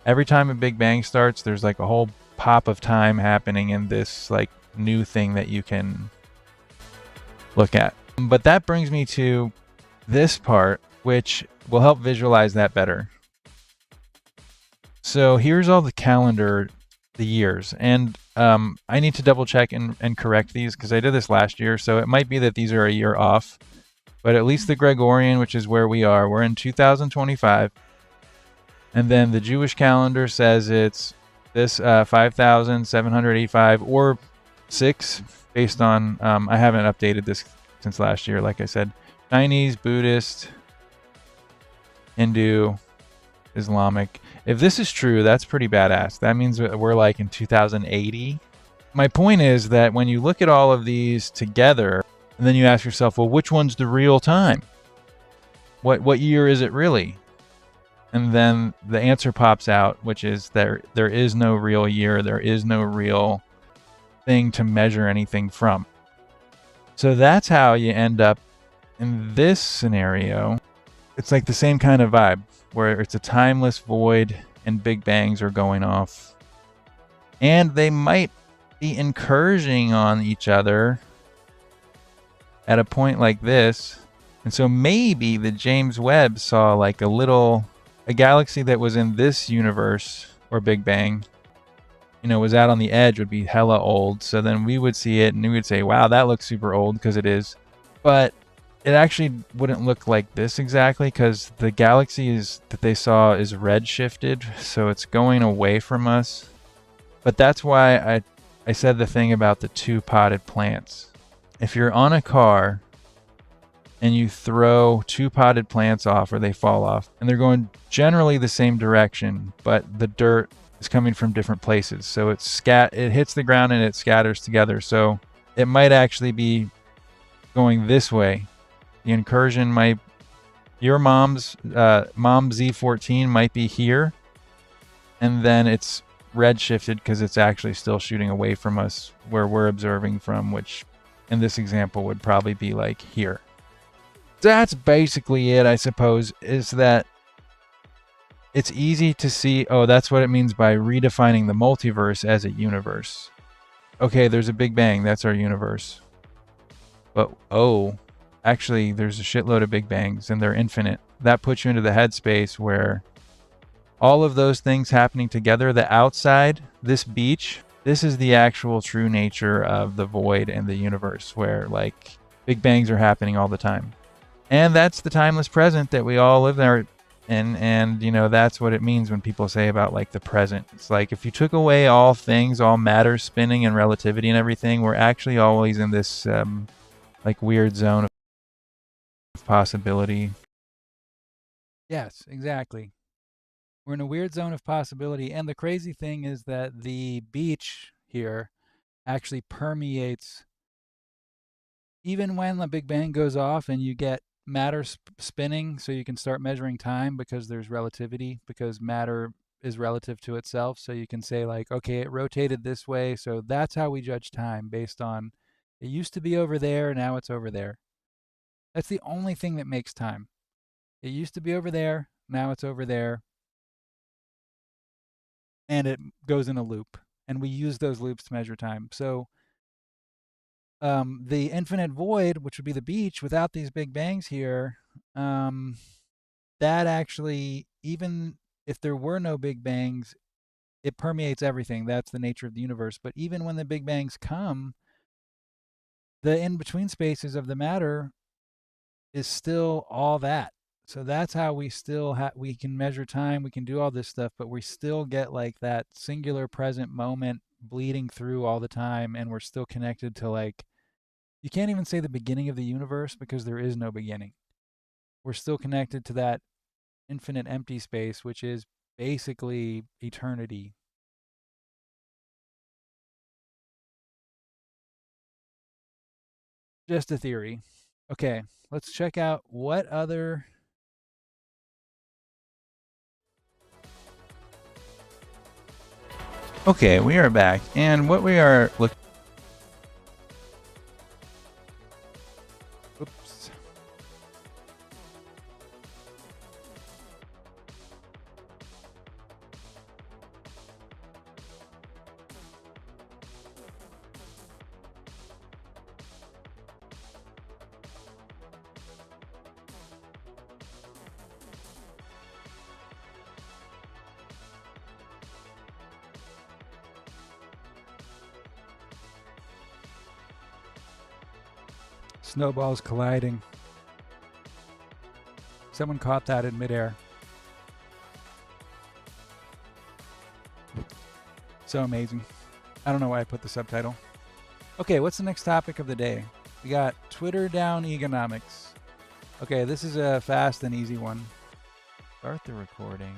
every time a Big Bang starts, there's a whole pop of time happening in this new thing that you can look at. But that brings me to this part, which will help visualize that better. So here's all the calendar, the years, and I need to double check and correct these because I did this last year, so it might be that these are a year off, but at least the Gregorian, which is where we are, we're in 2025, and then the Jewish calendar says it's this 5,785 or 6, based on, I haven't updated this since last year, like I said. Chinese, Buddhist, Hindu, Islamic. If this is true, that's pretty badass. That means we're in 2080. My point is that when you look at all of these together, and then you ask yourself, well, which one's the real time? What year is it really? And then the answer pops out, which is there is no real year. There is no real thing to measure anything from. So that's how you end up in this scenario. It's the same kind of vibe where it's a timeless void and Big Bangs are going off. And they might be incursioning on each other at a point like this. And so maybe the James Webb saw a galaxy that was in this universe or Big Bang, was out on the edge, would be hella old. So then we would see it and we would say, wow, that looks super old, because it is. But it actually wouldn't look like this exactly, because the galaxy that they saw is redshifted, so it's going away from us. But that's why I said the thing about the 2 potted plants. If you're on a car and you throw 2 potted plants off, or they fall off, and they're going generally the same direction, but the dirt is coming from different places, so it hits the ground and it scatters together. So it might actually be going this way. The incursion might, your mom's mom Z14 might be here, and then it's redshifted because it's actually still shooting away from us where we're observing from, which in this example would probably be like here. That's basically it, I suppose, is that it's easy to see, oh, that's what it means by redefining the multiverse as a universe. Okay, there's a Big Bang, that's our universe. But, oh, actually, there's a shitload of Big Bangs, and they're infinite. That puts you into the headspace where all of those things happening together, the outside, this beach, this is the actual true nature of the void and the universe, where, like, Big Bangs are happening all the time. And that's the timeless present that we all live there in. And, you know, that's what it means when people say about, like, the present. It's like, if you took away all things, all matter spinning and relativity and everything, we're actually always in this, like, weird zone of possibility. Yes, exactly. We're in a weird zone of possibility. And the crazy thing is that the beach here actually permeates. Even when the Big Bang goes off and you get matter spinning, so you can start measuring time because there's relativity, because matter is relative to itself. So you can say, like, okay, it rotated this way. So that's how we judge time, based on it used to be over there, now it's over there. That's the only thing that makes time. It used to be over there, now it's over there. And it goes in a loop. And we use those loops to measure time. So the infinite void, which would be the beach without these Big Bangs here, that actually, even if there were no Big Bangs, it permeates everything. That's the nature of the universe. But even when the Big Bangs come, the in-between spaces of the matter is still all that. So that's how we still we can measure time, we can do all this stuff, but we still get like that singular present moment bleeding through all the time, and we're still connected to, like, you can't even say the beginning of the universe because there is no beginning. We're still connected to that infinite empty space, which is basically eternity. Just a theory. Okay, let's check out what other. Okay, we are back, and what we are looking. Oops. Snowballs colliding. Someone caught that in midair. So amazing. I don't know why I put the subtitle. Okay, what's the next topic of the day? We got Twitter down economics. Okay, this is a fast and easy one. Start the recording.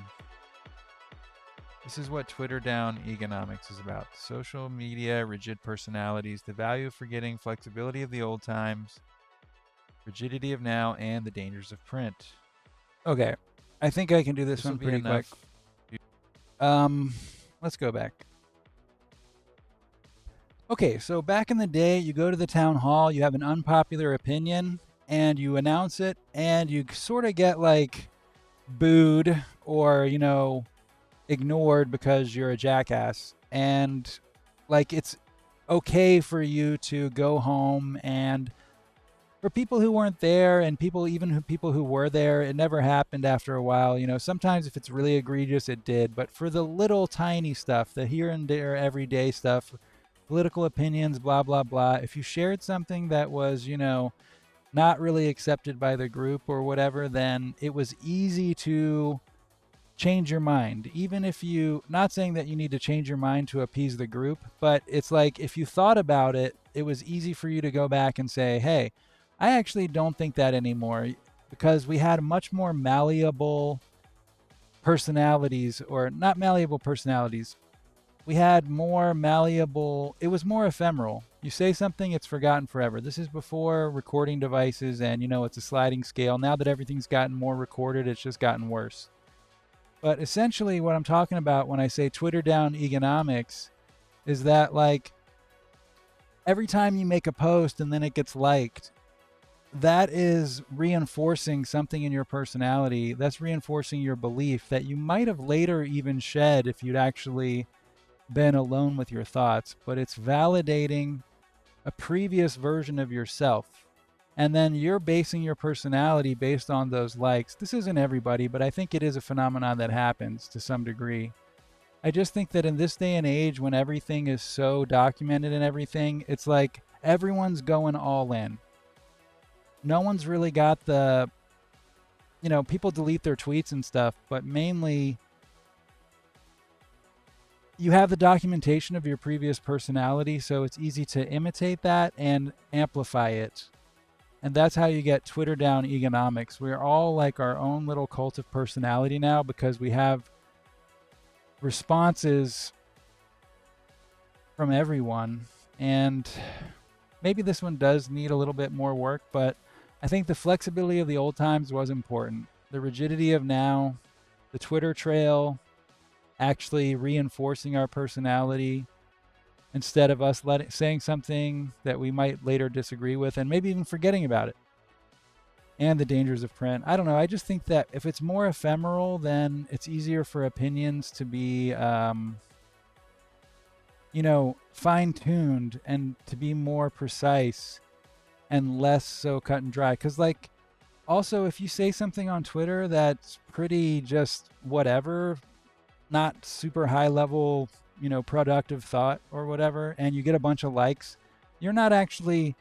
This is what Twitter down economics is about. Social media, rigid personalities, the value of forgetting, flexibility of the old times, rigidity of now, and the dangers of print. Okay, I think I can do this one pretty quick. Let's go back. Okay, so back in the day, you go to the town hall, you have an unpopular opinion, and you announce it, and you sort of get, like, booed or, you know, ignored because you're a jackass. And, like, it's okay for you to go home, and for people who weren't there, and people who were there, it never happened after a while. You know, sometimes if it's really egregious, it did. But for the little tiny stuff, the here and there everyday stuff, political opinions, blah, blah, blah, if you shared something that was, you know, not really accepted by the group or whatever, then it was easy to change your mind. Even if you, not saying that you need to change your mind to appease the group, but it's like if you thought about it, it was easy for you to go back and say, hey, I actually don't think that anymore, because we had much more malleable personalities, or not malleable personalities. We had more malleable, it was more ephemeral. You say something, it's forgotten forever. This is before recording devices, and it's a sliding scale. Now that everything's gotten more recorded, it's just gotten worse. But essentially, what I'm talking about when I say Twitter down economics is that, like, every time you make a post and then it gets liked, that is reinforcing something in your personality. That's reinforcing your belief that you might have later even shed if you'd actually been alone with your thoughts. But it's validating a previous version of yourself. And then you're basing your personality based on those likes. This isn't everybody, but I think it is a phenomenon that happens to some degree. I just think that in this day and age, when everything is so documented and everything, it's like everyone's going all in. No one's really got the, people delete their tweets and stuff, but mainly you have the documentation of your previous personality, so it's easy to imitate that and amplify it. And that's how you get Twitter down economics. We're all like our own little cult of personality now, because we have responses from everyone. And maybe this one does need a little bit more work, but I think the flexibility of the old times was important. The rigidity of now, the Twitter trail actually reinforcing our personality instead of us saying something that we might later disagree with and maybe even forgetting about it. And the dangers of print. I don't know. I just think that if it's more ephemeral, then it's easier for opinions to be, fine-tuned and to be more precise and less so cut and dry. Because, like, also, if you say something on Twitter that's pretty just whatever, not super high level, productive thought or whatever, and you get a bunch of likes, you're not actually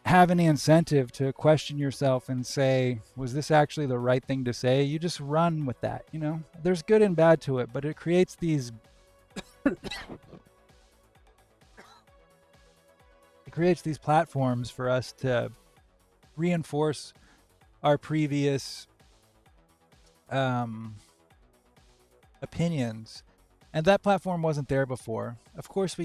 have any incentive to question yourself and say, was this actually the right thing to say? You just run with that. There's good and bad to it, but it creates these platforms for us to reinforce our previous opinions. And that platform wasn't there before. Of course,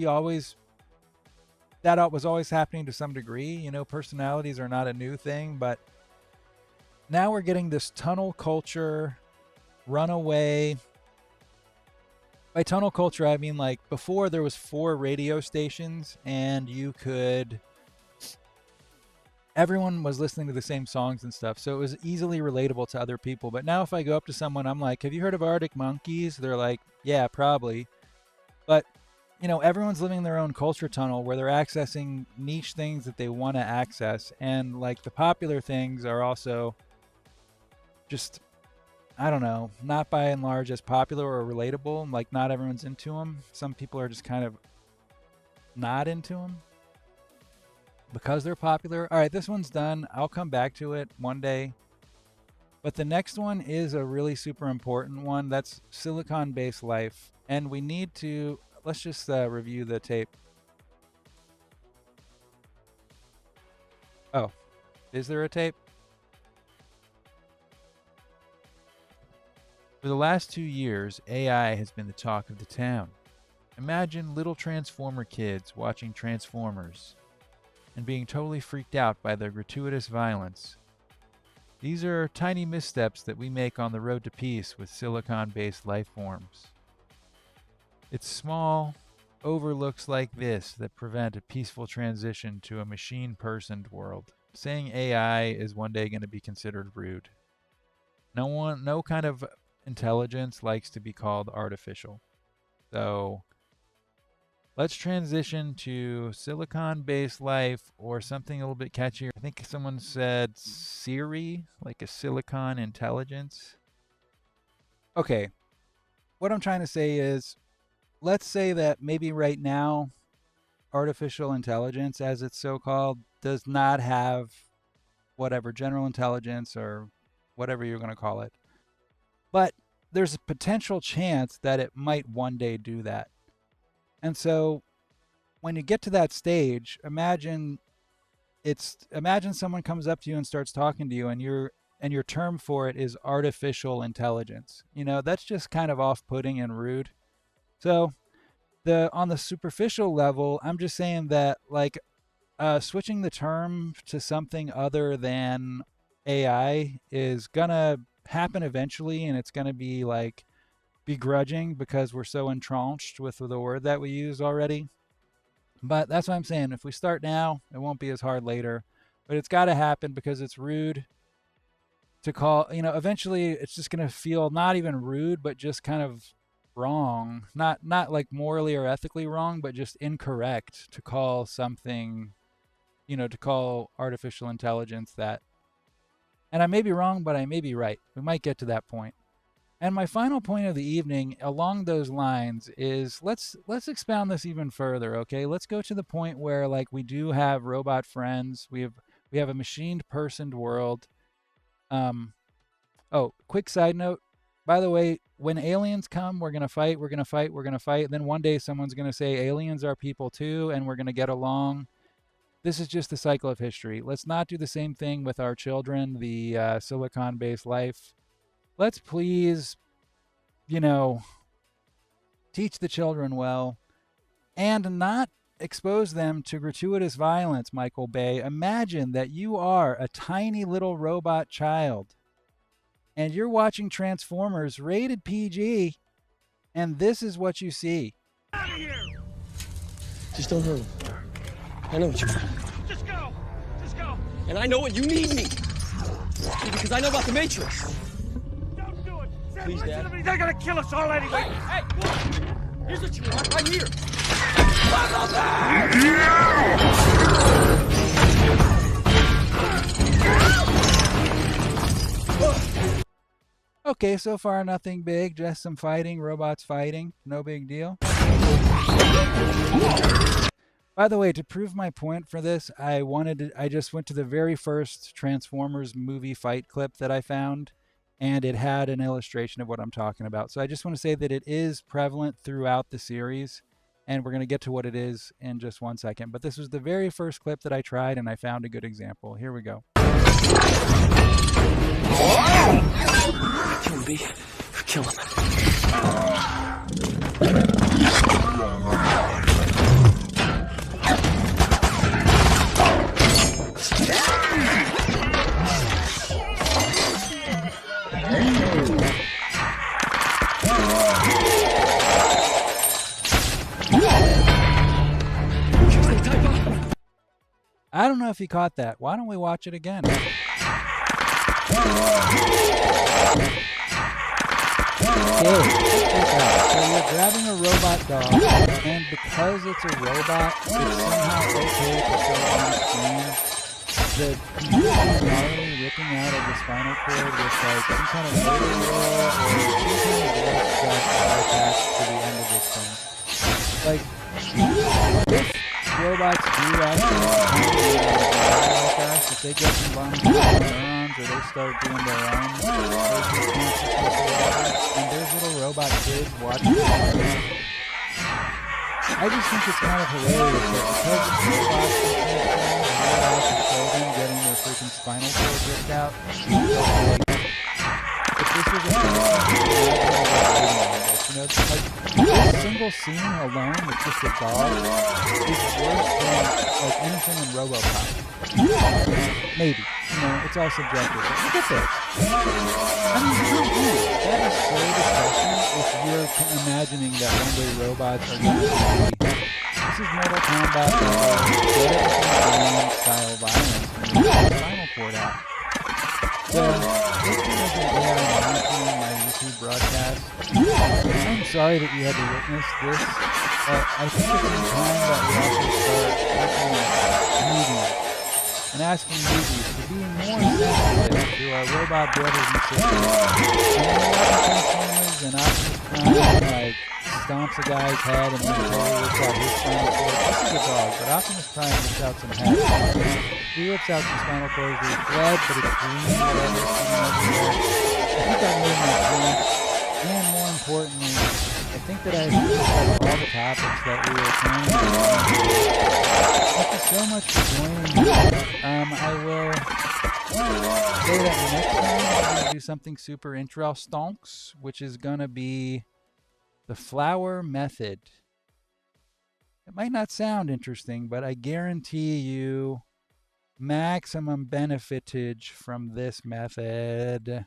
that was always happening to some degree. Personalities are not a new thing, but now we're getting this tunnel culture, runaway. By tunnel culture, I mean, like, before there was 4 radio stations and everyone was listening to the same songs and stuff, so it was easily relatable to other people. But now if I go up to someone, I'm like, have you heard of Arctic Monkeys? They're like, yeah, probably. But, everyone's living their own culture tunnel where they're accessing niche things that they want to access. And, like, the popular things are also just, I don't know, not by and large as popular or relatable. Like, not everyone's into them. Some people are just kind of not into them because they're popular. All right, this one's done. I'll come back to it one day. But the next one is a really super important one. That's silicon-based life. And we need to, let's just review the tape. Oh, is there a tape? For the last 2 years, AI has been the talk of the town. Imagine little Transformer kids watching Transformers and being totally freaked out by their gratuitous violence. These are tiny missteps that we make on the road to peace with silicon-based life forms. It's small overlooks like this that prevent a peaceful transition to a machine-personed world. Saying AI is one day going to be considered rude. No kind of intelligence likes to be called artificial. So let's transition to silicon-based life or something a little bit catchier. I think someone said Siri, like a silicon intelligence. Okay, what I'm trying to say is, let's say that maybe right now artificial intelligence, as it's so called, does not have whatever general intelligence or whatever you're going to call it. But there's a potential chance that it might one day do that. And so when you get to that stage, imagine someone comes up to you and starts talking to you, and your term for it is artificial intelligence. That's just kind of off-putting and rude. So on the superficial level, I'm just saying that, like, switching the term to something other than AI is gonna happen eventually, and it's gonna be like begrudging because we're so entrenched with the word that we use already. But that's what I'm saying. If we start now, it won't be as hard later. But it's got to happen because it's rude to call, eventually it's just going to feel not even rude, but just kind of wrong. Not like morally or ethically wrong, but just incorrect to call something, to call artificial intelligence that. And I may be wrong, but I may be right. We might get to that point. And my final point of the evening along those lines is let's expound this even further, okay? Let's go to the point where, like, we do have robot friends. We have a machined personed world. Quick side note. By the way, when aliens come, we're going to fight, we're going to fight, we're going to fight. And then one day someone's going to say aliens are people too, and we're going to get along. This is just the cycle of history. Let's not do the same thing with our children, the silicon-based life. Let's please, teach the children well and not expose them to gratuitous violence, Michael Bay. Imagine that you are a tiny little robot child and you're watching Transformers rated PG, and this is what you see. Out of here! Just don't hurt him. I know what you're from. Just go! Just go! And I know what you need me. Because I know about the Matrix. Don't do it! Sam, Please, listen Dad. to me! They're gonna kill us all anyway! Hey, look! Here's what you want right here. Okay, so far nothing big, just some fighting, robots fighting, no big deal. By the way, to prove my point for this, I just went to the very first Transformers movie fight clip that I found, and it had an illustration of what I'm talking about. So I just want to say that it is prevalent throughout the series, and we're going to get to what it is in just one second. But this was the very first clip that I tried, and I found a good example. Here we go. Kill him, B. Kill him. I don't know if you caught that. Why don't we watch it again? Okay, so you're grabbing a robot dog, and because it's a robot, it's somehow okay to show on the screen the completely gnarly ripping out of the spinal cord with like some kind of motor roll or some kind of discs that are attached to the end of this thing. Like, if robots do actually like us, if they get combined with neurons or they start doing their own and there's little robot kids watching it, I just think it's kind of hilarious that because it's robots and children getting their freaking spinal cord ripped out, like, if this was a like, this single scene alone with just a dog is worse than like anything in RoboCop. Maybe, it's all subjective. But look at this. I mean, that is so depressing if you're imagining that one day robots are going to be. This is Mortal Kombat get it style violence and you get the spinal cord out. So, this is an AI monitoring my YouTube broadcast. I'm sorry that you had to witness this, but I think it's time that we also start looking at movies and asking movies to be more sensitive to our robot brothers and sisters. And when we're watching Transformers and Optimus Prime, like, stomps a guy's head and then totally whips out his spinal cord. This is a dog, but Optimus Prime whips out some heads. He whips out some spinal cords. There's blood, but it's green, whatever, sitting over there. I think I've made my point. And more importantly, I think that I've covered all the topics that we were planning on. Thank you so much for joining me. I will say that next time I'm going to do something super interesting, which is going to be the flower method. It might not sound interesting, but I guarantee you maximum benefitage from this method.